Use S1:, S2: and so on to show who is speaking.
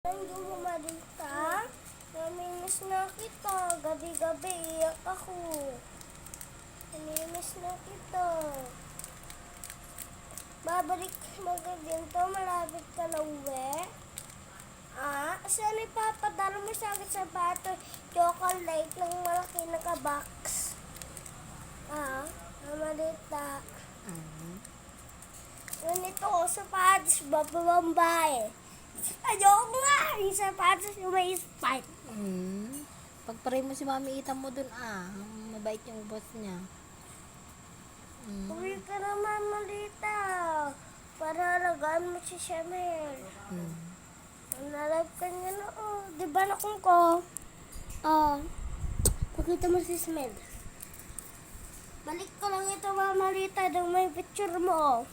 S1: Hindi mo malita. Namimiss na kita. Gabi-gabi iyak ako. Namimiss na kita. Babalik magaginto. Malapit ka na uwi. Saan ipapadala mo sa akin sapato? Chocolate ng malaki na ka-box. Malita. Ganito ko sapatos. Bababambay. Ayoko nga. Yung sapatos yung may spike.
S2: Pagparay mo si Mami Ita mo dun, mabait yung boss niya.
S1: Uwi ka naman, Malita. Para alagaan mo si Shamel. Nalive ka niya na, Di ba nakong ko? Pakita mo si Smell. Balik ko lang ito, Malita. Dang may picture mo,